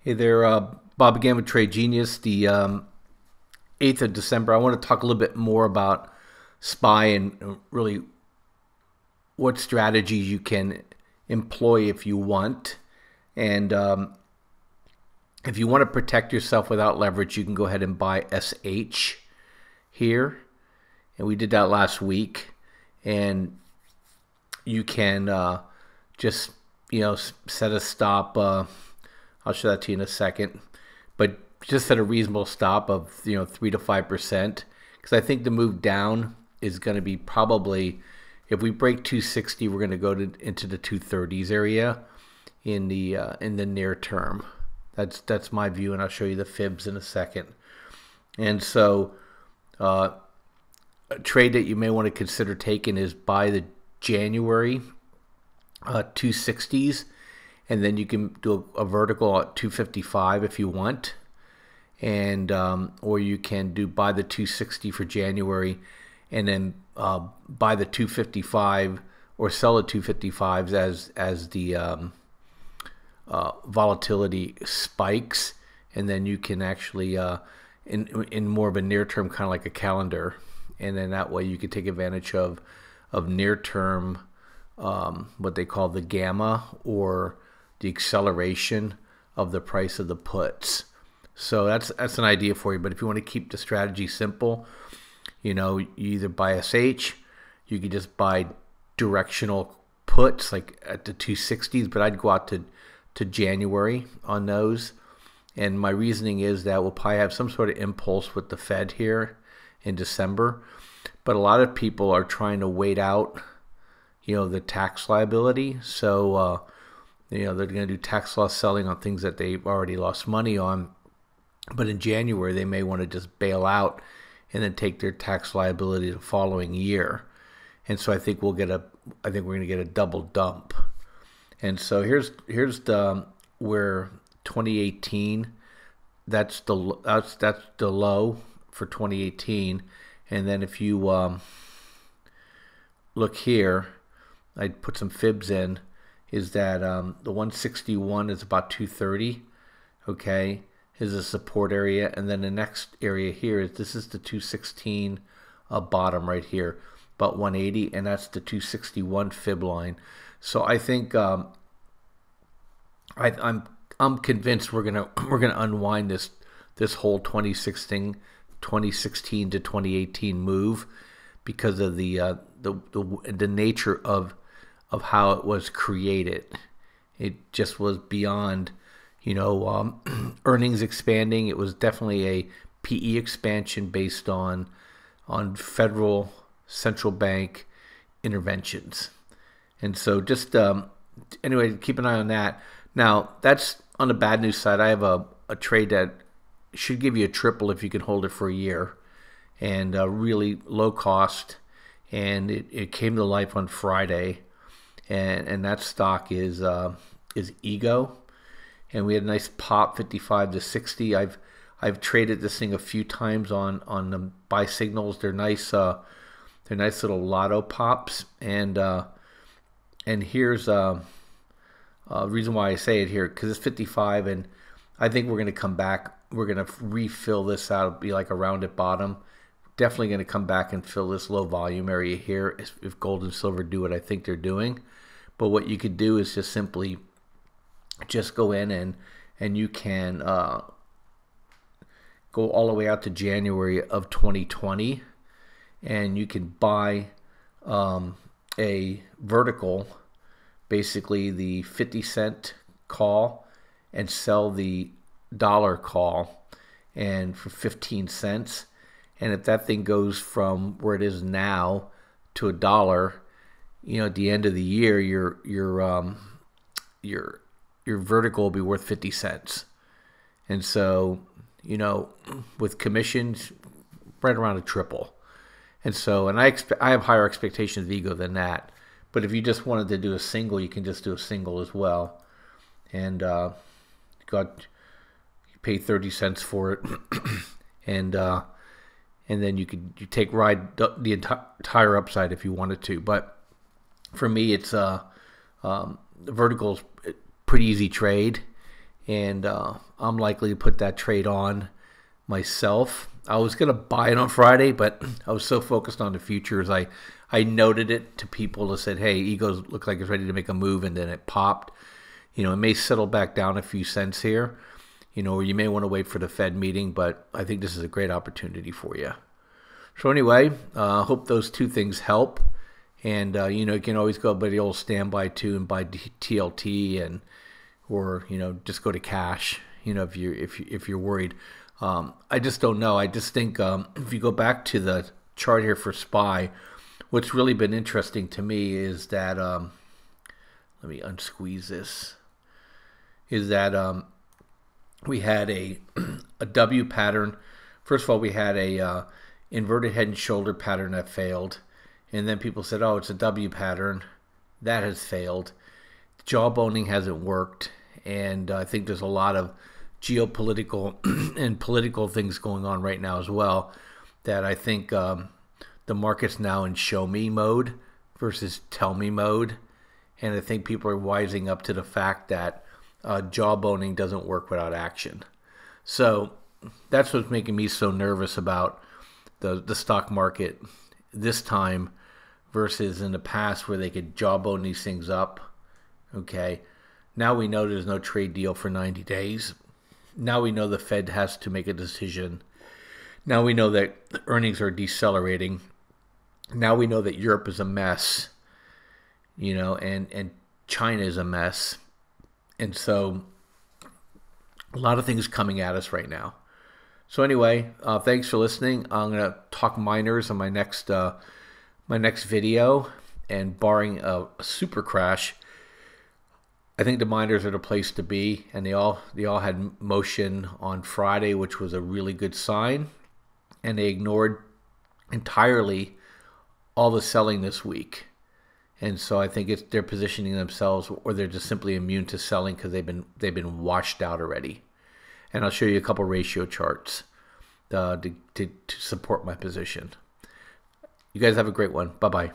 Hey there, Bob again with Trade Genius. The 8th of December, I want to talk a little bit more about SPY and really what strategies you can employ if you want. And if you want to protect yourself without leverage, you can go ahead and buy SH here. And we did that last week. And you can just, set a stop. I'll show that to you in a second, but just at a reasonable stop of 3 to 5%, because I think the move down is going to be probably, if we break 260, we're going to go into the 230s area in the near term. That's my view, and I'll show you the fibs in a second. And so a trade that you may want to consider taking is buy the January 260s. And then you can do a vertical at 255 if you want, and or you can do buy the 260 for January, and then buy the 255 or sell the 255s as the volatility spikes, and then you can actually in more of a near term, kind of like a calendar, and then that way you can take advantage of near term what they call the gamma, or the acceleration of the price of the puts. So that's an idea for you. But if you want to keep the strategy simple, you either buy SH, you could just buy directional puts like at the 260s, but I'd go out to January on those. And my reasoning is that we'll probably have some sort of impulse with the Fed here in December. But a lot of people are trying to wait out, the tax liability. So they're going to do tax loss selling on things that they've already lost money on. But in January, they may want to just bail out and then take their tax liability the following year. And so I think we're going to get a double dump. And so here's the where 2018, that's the low for 2018. And then if you look here, I'd put some fibs in. Is that the 161 is about 230, okay, is a support area. And then the next area here is, this is the 216 bottom right here, about 180, and that's the 261 fib line. So I think I'm convinced we're gonna unwind this whole 2016 to 2018 move because of the nature of how it was created. It just was beyond, earnings expanding. It was definitely a PE expansion based on federal central bank interventions. And so just anyway, keep an eye on that. Now, that's on the bad news side. I have a trade that should give you a triple if you can hold it for a year, and really low cost, and it came to life on Friday. And that stock is Ego, and we had a nice pop 55 to 60. I've traded this thing a few times on the buy signals. They're nice little lotto pops, and here's a reason why I say it here, because it's 55, and I think we're going to come back. We're going to refill this out. It'll be like a rounded bottom. Definitely going to come back and fill this low volume area here if gold and silver do what I think they're doing. But what you could do is just simply just go in and you can go all the way out to January of 2020, and you can buy a vertical, basically the 50-cent call, and sell the dollar call, and for 15 cents. And if that thing goes from where it is now to $1, at the end of the year, your vertical will be worth 50 cents. And so, with commissions, right around a triple. And so, and I have higher expectations of Ego than that. But if you just wanted to do a single, you can just do a single as well. And you pay 30 cents for it, and then you ride the entire upside if you wanted to. But for me, it's the vertical's pretty easy trade, and I'm likely to put that trade on myself. I was going to buy it on Friday, but I was so focused on the futures. I noted it to people that said, hey, Eagles look like it's ready to make a move, and then it popped. It may settle back down a few cents here, or you may want to wait for the Fed meeting, but I think this is a great opportunity for you. So anyway, hope those two things help. And, you can always go by the old standby too and buy TLT or just go to cash, if you're worried. I just don't know. I just think if you go back to the chart here for SPY, what's really been interesting to me is that, let me unsqueeze this, is that we had a W pattern. First of all, we had a inverted head and shoulder pattern that failed. And then people said, oh, it's a W pattern. That has failed. Jawboning hasn't worked. And I think there's a lot of geopolitical and political things going on right now as well, that I think the market's now in show me mode versus tell me mode. And I think people are wising up to the fact that jawboning doesn't work without action. So that's what's making me so nervous about the stock market this time versus in the past where they could jawbone these things up. Okay. Now we know there's no trade deal for 90 days. Now we know the Fed has to make a decision. Now we know that earnings are decelerating. Now we know that Europe is a mess, and China is a mess. And so a lot of things coming at us right now. So anyway, thanks for listening. I'm going to talk miners on my next video, and barring a super crash, I think the miners are the place to be, and they all had motion on Friday, which was a really good sign, and they ignored entirely all the selling this week. And so I think they're positioning themselves, or they're just simply immune to selling because they've been washed out already. And I'll show you a couple ratio charts to support my position. You guys have a great one. Bye-bye.